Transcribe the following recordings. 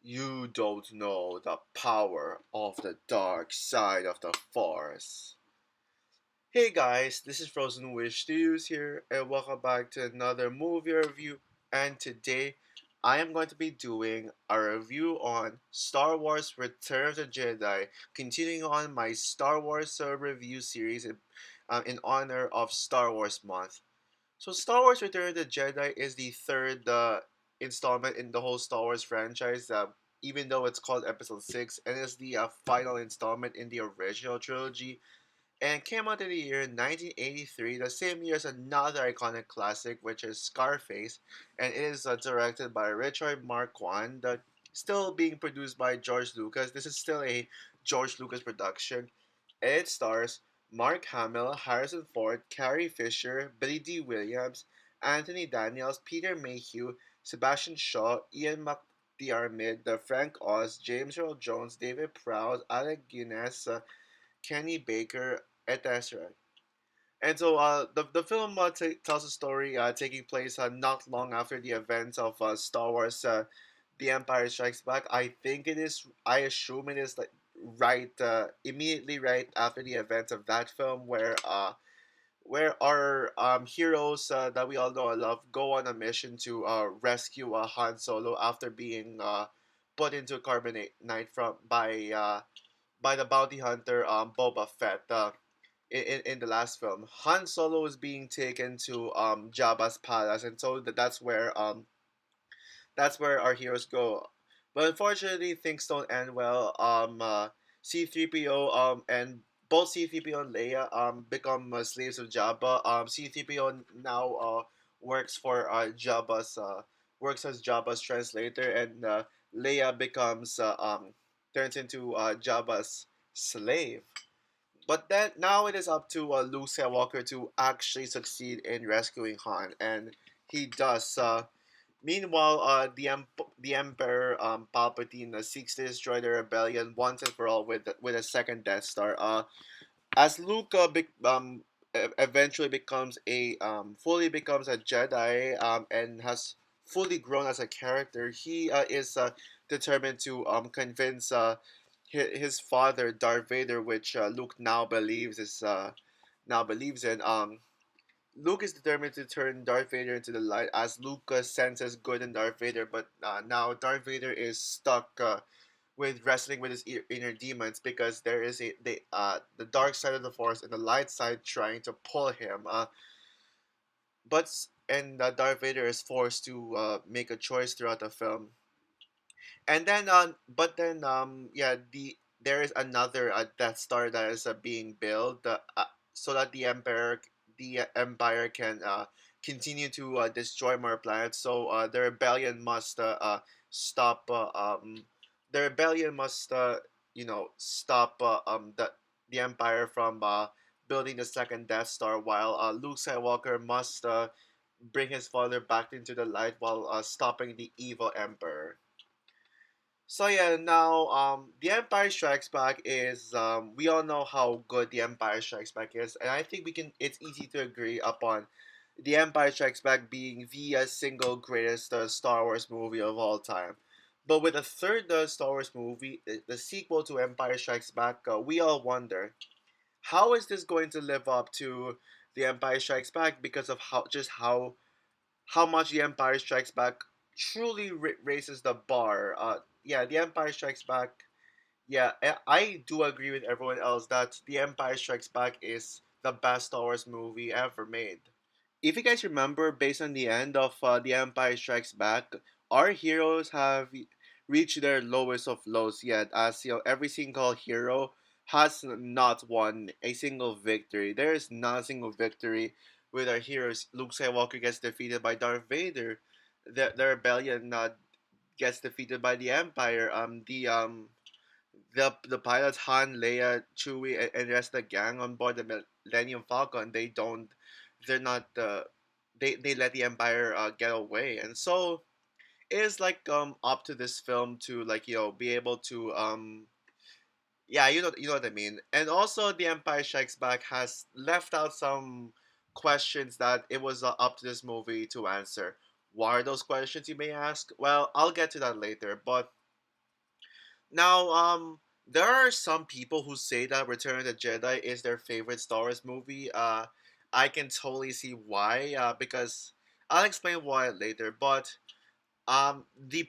You don't know the power of the dark side of the Force. Hey guys, this is Frozen Wish Studios here, and welcome back to another movie review. And today, I am going to be doing a review on Star Wars Return of the Jedi, continuing on my Star Wars review series in honor of Star Wars Month. So Star Wars Return of the Jedi is the third installment in the whole Star Wars franchise, even though it's called Episode 6, and is the final installment in the original trilogy, and came out in the year 1983, the same year as another iconic classic, which is Scarface, and it is directed by Richard Marquand, still being produced by George Lucas. This is still a George Lucas production. It stars Mark Hamill, Harrison Ford, Carrie Fisher, Billy D. Williams, Anthony Daniels, Peter Mayhew, Sebastian Shaw, Ian McDiarmid, Frank Oz, James Earl Jones, David Prowse, Alec Guinness, Kenny Baker, etc. And so the film tells a story taking place not long after the events of Star Wars The Empire Strikes Back. I assume it is like right immediately right after the events of that film where our heroes that we all know and love go on a mission to rescue Han Solo after being put into carbonate night by the bounty hunter Boba Fett. In the last film, Han Solo is being taken to Jabba's palace, and so that's where our heroes go. But unfortunately, things don't end well. C-3PO and both C-3PO and Leia become slaves of Jabba. C-3PO now works for works as Jabba's translator, and Leia becomes turns into Jabba's slave. But then now it is up to Luke Skywalker to actually succeed in rescuing Han, and he does. Meanwhile, the Emperor Palpatine seeks to destroy the rebellion once and for all with a second Death Star. As Luke eventually becomes a fully becomes a Jedi and has fully grown as a character, he is determined to convince his father Darth Vader, which Luke now believes in. Luke is determined to turn Darth Vader into the light as Luke senses good in Darth Vader, but now Darth Vader is stuck with wrestling with his inner demons because there is the dark side of the Force and the light side trying to pull him. Darth Vader is forced to make a choice throughout the film, and then but then yeah there is another Death Star that is being built so that the Empire can continue to destroy more planets. So the rebellion must stop. The rebellion must stop the Empire from building the second Death Star, while Luke Skywalker must bring his father back into the light while stopping the evil Emperor. So yeah, now The Empire Strikes Back is we all know how good The Empire Strikes Back is, and I think we can. It's easy to agree upon The Empire Strikes Back being the single greatest Star Wars movie of all time. But with the third Star Wars movie, the sequel to Empire Strikes Back, we all wonder how is this going to live up to The Empire Strikes Back because of how much The Empire Strikes Back truly raises the bar. Yeah, The Empire Strikes Back. Yeah, I do agree with everyone else that The Empire Strikes Back is the best Star Wars movie ever made. If you guys remember, based on the end of The Empire Strikes Back, our heroes have reached their lowest of lows yet, as every single hero has not won a single victory. There is not a single victory with our heroes. Luke Skywalker gets defeated by Darth Vader. The rebellion gets defeated by the Empire. The pilots Han, Leia, Chewie, and the rest of the gang on board the Millennium Falcon, they're not they let the Empire get away, and so it is like up to this film to like be able to yeah, you know what I mean. And also, The Empire Strikes Back has left out some questions that it was up to this movie to answer. What are those questions, you may ask? Well, I'll get to that later, but Now, there are some people who say that Return of the Jedi is their favorite Star Wars movie. I can totally see why. Because I'll explain why later. But the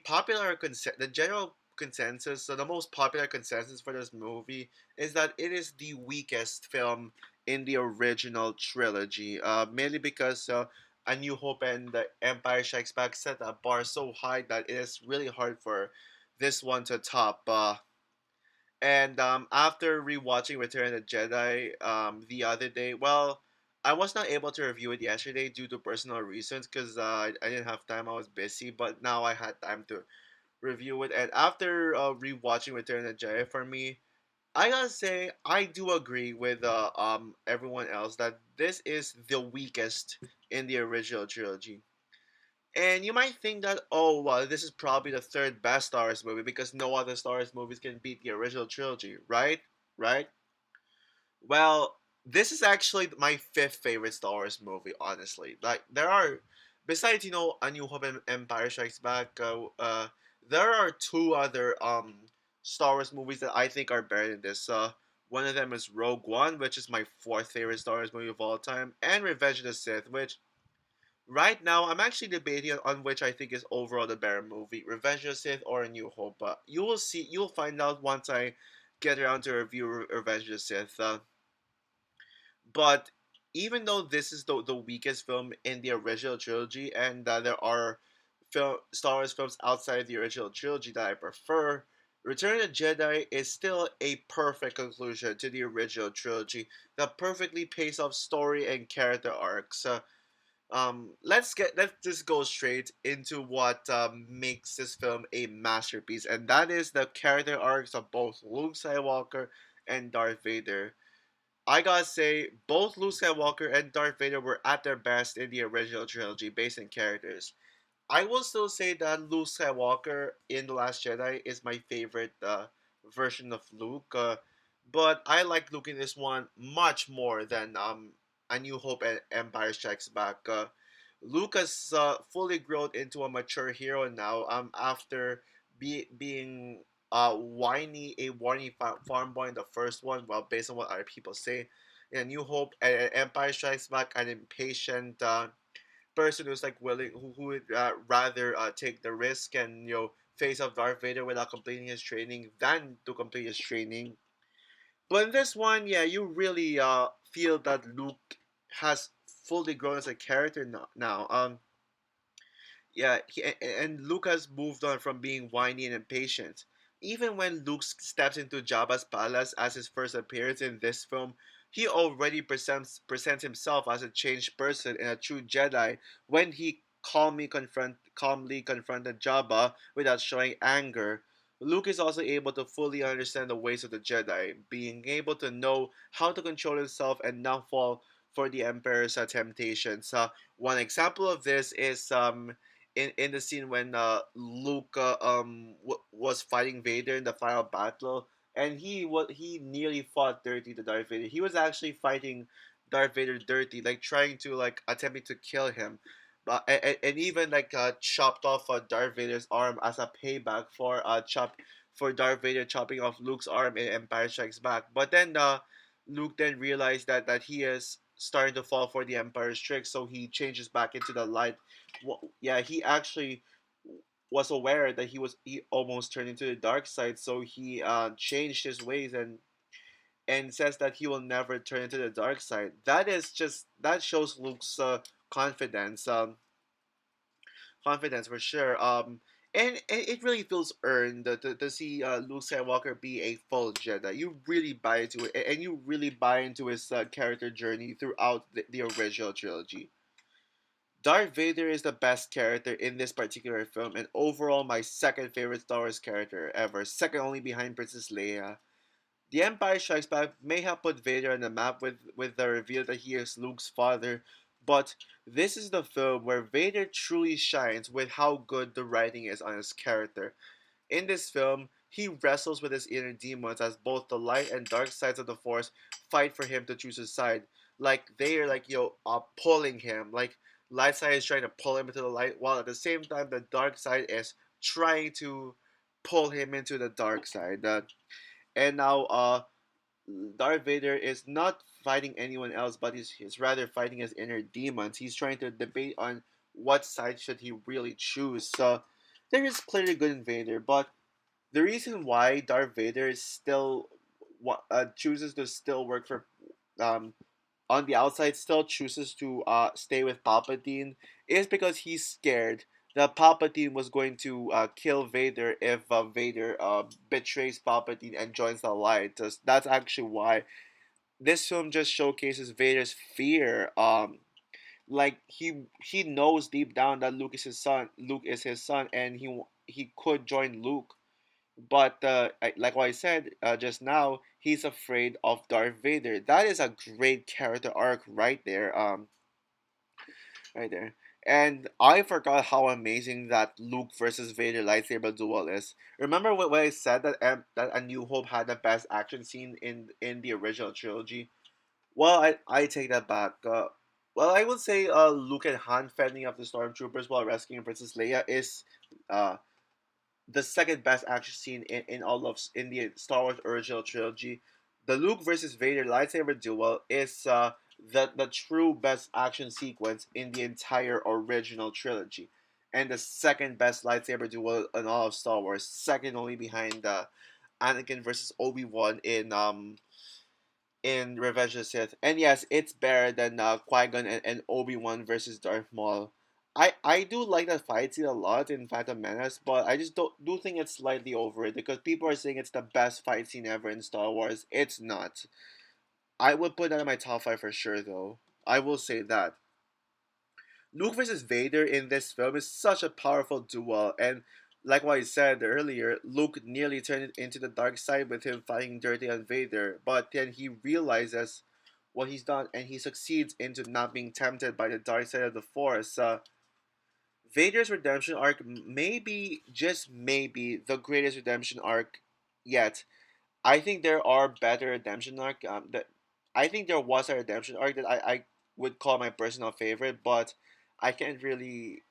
general consensus, so the most popular consensus for this movie is that it is the weakest film in the original trilogy. Mainly because A New Hope and The Empire Strikes Back set a bar so high that it is really hard for this one to top. And After rewatching Return of the Jedi the other day, well, I was not able to review it yesterday due to personal reasons because I didn't have time. I was busy, but now I had time to review it. And after rewatching Return of the Jedi, for me, I gotta say I do agree with everyone else that this is the weakest in the original trilogy. And you might think that, oh, well, this is probably the third best Star Wars movie because no other Star Wars movies can beat the original trilogy, right? Right? Well, this is actually my fifth favorite Star Wars movie, honestly. Like, there are, besides, A New Hope and Empire Strikes Back, there are two other Star Wars movies that I think are better than this. One of them is Rogue One, which is my fourth favorite Star Wars movie of all time, and Revenge of the Sith, which right now, I'm actually debating on which I think is overall the better movie, Revenge of the Sith or A New Hope. But you will see, you'll find out once I get around to review Revenge of the Sith. But even though this is the weakest film in the original trilogy, and there are Star Wars films outside the original trilogy that I prefer, Return of the Jedi is still a perfect conclusion to the original trilogy that perfectly pays off story and character arcs. Let's just go straight into what makes this film a masterpiece, and that is the character arcs of both Luke Skywalker and Darth Vader. I gotta say, both Luke Skywalker and Darth Vader were at their best in the original trilogy, based on characters. I will still say that Luke Skywalker in The Last Jedi is my favorite version of Luke, but I like Luke in this one much more than A New Hope and Empire Strikes Back. Luke has fully grown into a mature hero now. After being a whiny farm boy in the first one, well, based on what other people say. In A New Hope and Empire Strikes Back, an impatient person who's like willing who would rather take the risk and face off Darth Vader without completing his training than to complete his training. But in this one, yeah, you really feel that Luke has fully grown as a character now. Yeah, and Luke has moved on from being whiny and impatient. Even when Luke steps into Jabba's palace as his first appearance in this film, he already presents himself as a changed person and a true Jedi when he calmly confronted Jabba without showing anger. Luke is also able to fully understand the ways of the Jedi, being able to know how to control himself and not fall for the Emperor's temptations. One example of this is in the scene when Luke was fighting Vader in the final battle, and he nearly fought dirty to Darth Vader. He was actually fighting Darth Vader dirty, like trying to like attempting to kill him, but and even like chopped off Darth Vader's arm as a payback for Darth Vader chopping off Luke's arm in Empire Strikes Back. But then Luke then realized that he is starting to fall for the Empire's trick, so he changes back into the light. Yeah, he actually was aware that he almost turned into the dark side, so he changed his ways and says that he will never turn into the dark side. That shows Luke's confidence, confidence for sure. And it really feels earned to see Luke Skywalker be a full Jedi. You really buy into it, and you really buy into his character journey throughout the original trilogy. Darth Vader is the best character in this particular film, and overall my second favorite Star Wars character ever, second only behind Princess Leia. The Empire Strikes Back may have put Vader on the map with the reveal that he is Luke's father, but this is the film where Vader truly shines with how good the writing is on his character. In this film, he wrestles with his inner demons as both the light and dark sides of the Force fight for him to choose his side. Like they are like pulling him. Like light side is trying to pull him into the light, while at the same time the dark side is trying to pull him into the dark side. And now Darth Vader is not fighting anyone else, but he's rather fighting his inner demons. He's trying to debate on what side should he really choose. So there is clearly good in Vader, but the reason why Darth Vader is still chooses to still work for um on the outside, still chooses to stay with Palpatine is because he's scared that Palpatine was going to kill Vader if Vader betrays Palpatine and joins the Alliance. That's actually why this film just showcases Vader's fear. Like he knows deep down that Luke is his son. Luke is his son, and he could join Luke, but like what I said just now, he's afraid of Darth Vader. That is a great character arc right there. Right there. And I forgot how amazing that Luke versus Vader lightsaber duel is. Remember what I said that A New Hope had the best action scene in the original trilogy? Well, I take that back. Well, I would say Luke and Han fending off the stormtroopers while rescuing Princess Leia is uh, the second best action scene in all of in the Star Wars original trilogy. The Luke versus Vader lightsaber duel is the true best action sequence in the entire original trilogy, and the second best lightsaber duel in all of Star Wars, second only behind Anakin versus Obi Wan in Revenge of the Sith. And yes, it's better than Qui Gon and Obi Wan versus Darth Maul. I do like that fight scene a lot in Phantom Menace, but I just do think it's slightly overrated because people are saying it's the best fight scene ever in Star Wars. It's not. I would put that in my top five for sure, though. I will say that. Luke versus Vader in this film is such a powerful duel, and like what I said earlier, Luke nearly turned it into the dark side with him fighting dirty on Vader, but then he realizes what he's done and he succeeds into not being tempted by the dark side of the Force. Vader's redemption arc may be, just maybe, the greatest redemption arc yet. I think there are better redemption arc. I think there was a redemption arc that I would call my personal favorite, but I can't really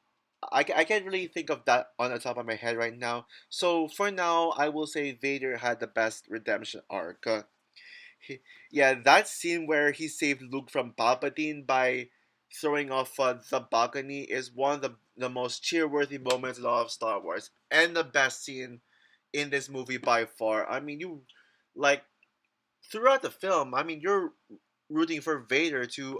I can't really think of that on the top of my head right now. So for now, I will say Vader had the best redemption arc. He, yeah, that scene where he saved Luke from Palpatine by throwing off the balcony is one of the most cheer-worthy moments in all of Star Wars, and the best scene in this movie by far. I mean, you like throughout the film. I mean, you're rooting for Vader to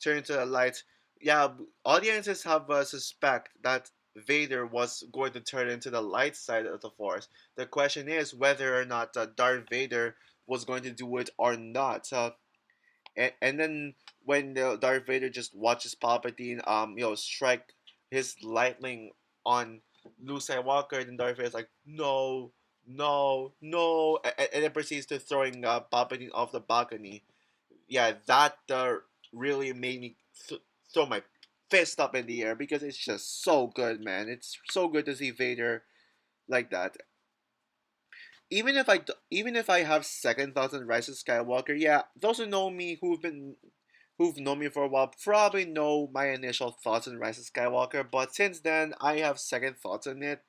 turn into the light. Yeah, audiences have suspect that Vader was going to turn into the light side of the Force. The question is whether or not Darth Vader was going to do it or not. And then when Darth Vader just watches Palpatine, strike his lightning on Luke Skywalker, then Darth Vader's like, no, no, no, and then proceeds to throwing Palpatine off the balcony. Yeah, that really made me throw my fist up in the air because it's just so good, man. It's so good to see Vader like that. Even if I have second thoughts on Rise of Skywalker, yeah, those who know me who've known me for a while probably know my initial thoughts on Rise of Skywalker, but since then I have second thoughts on it.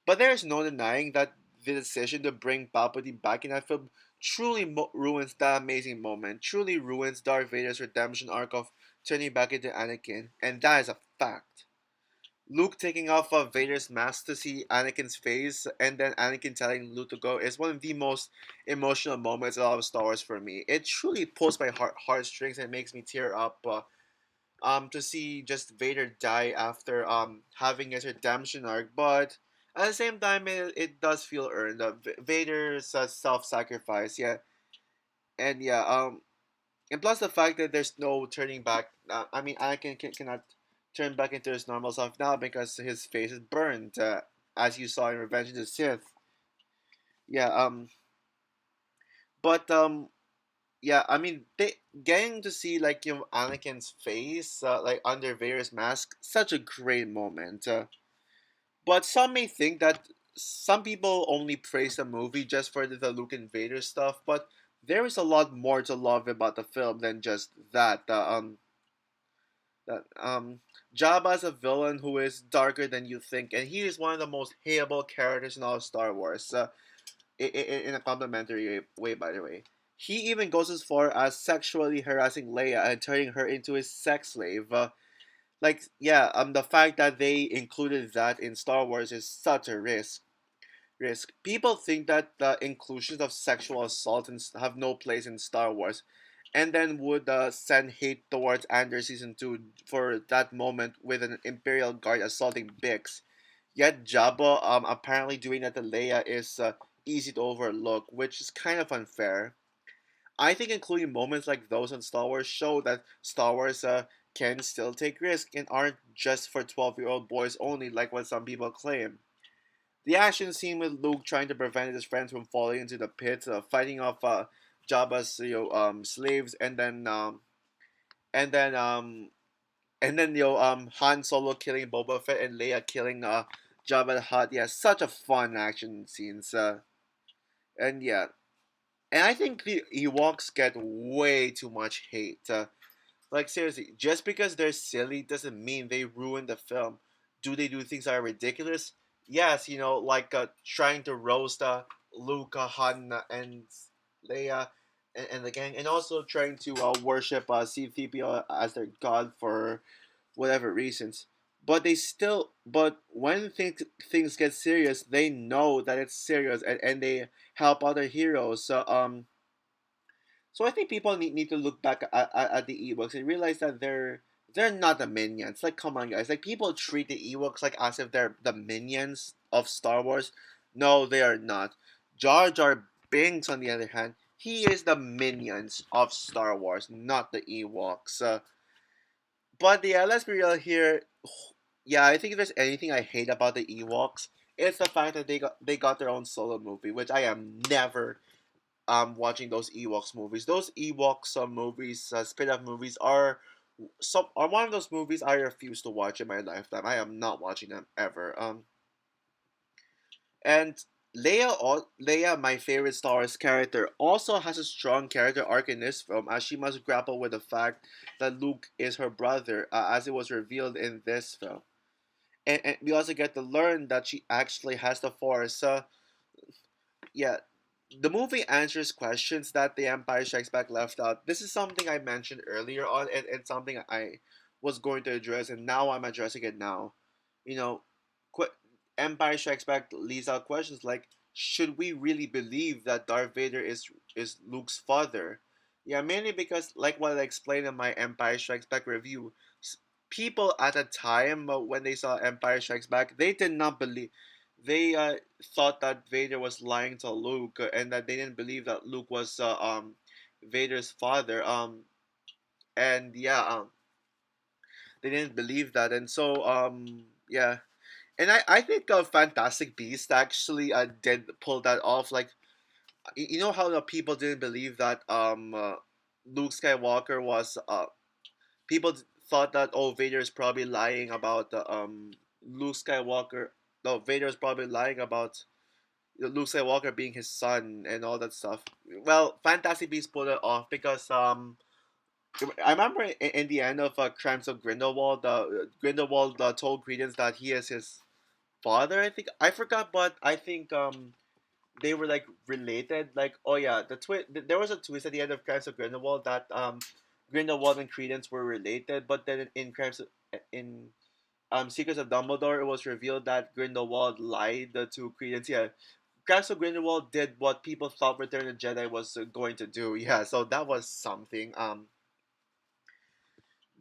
But there's no denying that the decision to bring Palpatine back in that film truly ruins that amazing moment, truly ruins Darth Vader's redemption arc of turning back into Anakin, and that is a fact. Luke taking off of Vader's mask to see Anakin's face, and then Anakin telling Luke to go is one of the most emotional moments of all of Star Wars for me. It truly pulls my heartstrings and makes me tear up. To see just Vader die after having his redemption arc, but at the same time, it does feel earned. Vader's self-sacrifice, yeah, and yeah, and plus the fact that there's no turning back. I mean, Anakin cannot turn back into his normal self now because his face is burned, as you saw in Revenge of the Sith. Yeah, but yeah, I mean, getting to see like Anakin's face like under Vader's mask, such a great moment. But some may think that some people only praise the movie just for the Luke and Vader stuff, but there is a lot more to love about the film than just that. That Jabba's a villain who is darker than you think, and he is one of the most hateable characters in all of Star Wars. In a complimentary way, by the way. He even goes as far as sexually harassing Leia and turning her into his sex slave. Yeah, the fact that they included that in Star Wars is such a risk. People think that the inclusions of sexual assault have no place in Star Wars, and then would send hate towards Andor season 2 for that moment with an Imperial Guard assaulting Bix. Yet Jabba apparently doing that to Leia is easy to overlook, which is kind of unfair. I think including moments like those in Star Wars show that Star Wars can still take risks and aren't just for 12-year-old boys only, like what some people claim. The action scene with Luke trying to prevent his friends from falling into the pit, fighting off Jabba's slaves, and then Han Solo killing Boba Fett and Leia killing Jabba the Hutt. Yeah, such a fun action scenes. And yeah, and I think the Ewoks get way too much hate. Like seriously, just because they're silly doesn't mean they ruin the film. Do they do things that are ridiculous? Yes, like trying to roast Luke, Han, and Leia, and the gang, and also trying to worship C-3PO as their god for whatever reasons. But when things get serious, they know that it's serious, and they help other heroes. So I think people need to look back at the Ewoks and realize that they're not the minions. Like, come on, guys. Like, people treat the Ewoks like as if they're the minions of Star Wars. No, they are not. Jar Jar Binks, on the other hand, he is the minions of Star Wars, not the Ewoks. But yeah, let's be real here. Yeah, I think if there's anything I hate about the Ewoks, it's the fact that they got their own solo movie, which I am never watching those Ewoks movies. Those Ewoks movies, spin-off movies are one of those movies I refuse to watch in my lifetime. I am not watching them ever. And Leia, my favorite Star Wars character, also has a strong character arc in this film, as she must grapple with the fact that Luke is her brother, as it was revealed in this film. And we also get to learn that she actually has the Force. Yeah, the movie answers questions that The Empire Strikes Back left out. This is something I mentioned earlier on, and something I was going to address, and now I'm addressing it now. You know, qu- Empire Strikes Back leaves out questions like, should we really believe that Darth Vader is Luke's father? Yeah, mainly because, like what I explained in my Empire Strikes Back review, people at the time when they saw Empire Strikes Back, they did not believe. They thought that Vader was lying to Luke, and that they didn't believe that Luke was Vader's father. And yeah, they didn't believe that, and so yeah, and I think Fantastic Beast actually did pull that off. Like, you know how the people didn't believe that Luke Skywalker was people thought that, oh, Vader's probably lying about Luke Skywalker. No, Vader's probably lying about Luke Skywalker being his son and all that stuff. Well, Fantasy Beasts pulled it off because I remember in the end of Crimes of Grindelwald, Grindelwald told Credence that he is his father. I think I forgot, but I think they were like related. Like, oh yeah, there was a twist at the end of Crimes of Grindelwald that Grindelwald and Credence were related, but then in Secrets of Dumbledore, it was revealed that Grindelwald lied to Credence. Yeah, Castle Grindelwald did what people thought Return of the Jedi was going to do. Yeah, so that was something.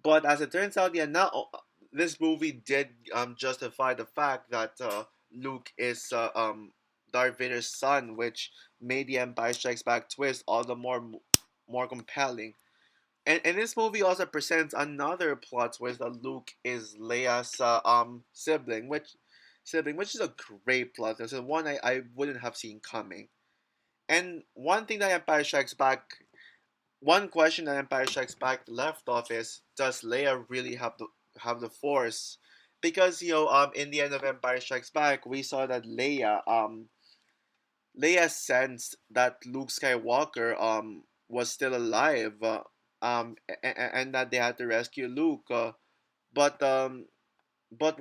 But as it turns out, yeah, now this movie did justify the fact that Luke is Darth Vader's son, which made the Empire Strikes Back twist all the more compelling. And this movie also presents another plot twist that Luke is Leia's which is a great plot twist, and one I wouldn't have seen coming. And one question that Empire Strikes Back left off is, does Leia really have the Force? Because in the end of Empire Strikes Back, we saw that Leia sensed that Luke Skywalker was still alive, and that they had to rescue Luke. But but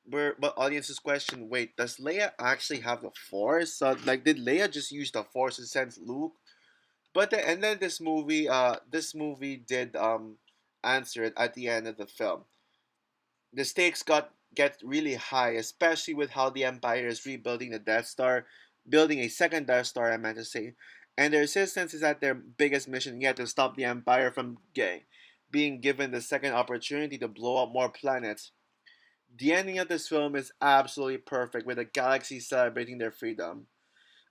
but audience's question: wait, does Leia actually have the Force? Like, did Leia just use the Force to sense Luke? And then this movie did answer it at the end of the film. The stakes get really high, especially with how the Empire is rebuilding the Death Star, building a second Death Star, I meant to say, and the Resistance is at their biggest mission yet to stop the Empire from being given the second opportunity to blow up more planets. The ending of this film is absolutely perfect, with the galaxy celebrating their freedom.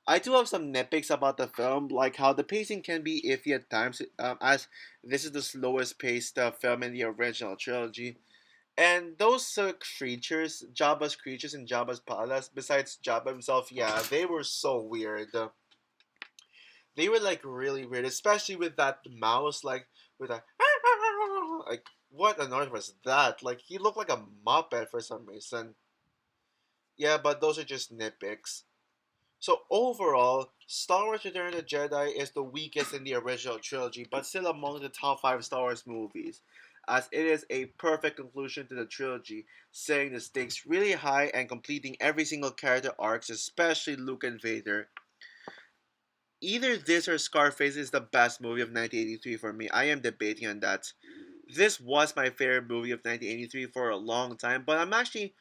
I do have some nitpicks about the film, like how the pacing can be iffy at times, as this is the slowest paced film in the original trilogy. And those Jabba's creatures in Jabba's palace, besides Jabba himself, yeah, they were so weird. They were like really weird, especially with that mouse, like with a like what on earth was that? Like he looked like a muppet for some reason. Yeah, but those are just nitpicks. So overall, Star Wars Return of the Jedi is the weakest in the original trilogy, but still among the top 5 Star Wars movies, as it is a perfect conclusion to the trilogy, setting the stakes really high and completing every single character arcs, especially Luke and Vader. Either this or Scarface is the best movie of 1983 for me. I am debating on that. This was my favorite movie of 1983 for a long time, but I'm actually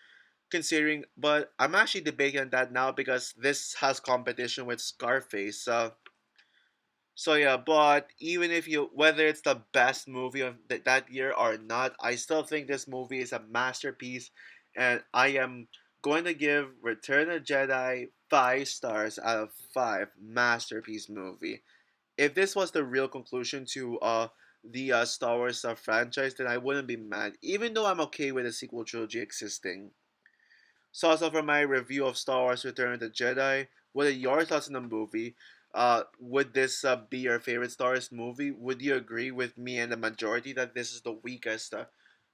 debating on that now because this has competition with Scarface. So yeah, but even if you whether it's the best movie of that year or not, I still think this movie is a masterpiece, and I am going to give Return of the Jedi 5 stars out of 5. Masterpiece movie. If this was the real conclusion to the Star Wars franchise, then I wouldn't be mad, even though I'm okay with the sequel trilogy existing. So also for my review of Star Wars Return of the Jedi, what are your thoughts on the movie? Would this be your favorite Star Wars movie? Would you agree with me and the majority that this is the weakest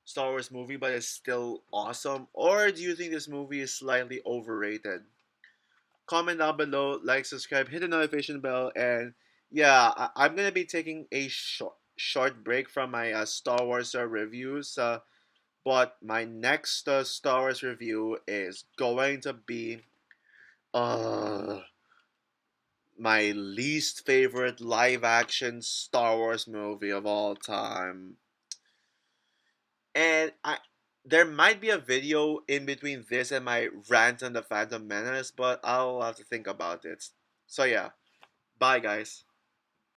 Star Wars movie, but it's still awesome? Or do you think this movie is slightly overrated? Comment down below, like, subscribe, hit the notification bell, and yeah, I'm gonna be taking a short break from my Star Wars reviews. But my next Star Wars review is going to be uh my least favorite live action Star Wars movie of all time. And I there might be a video in between this and my rant on the Phantom Menace, but I'll have to think about it. So yeah, bye guys.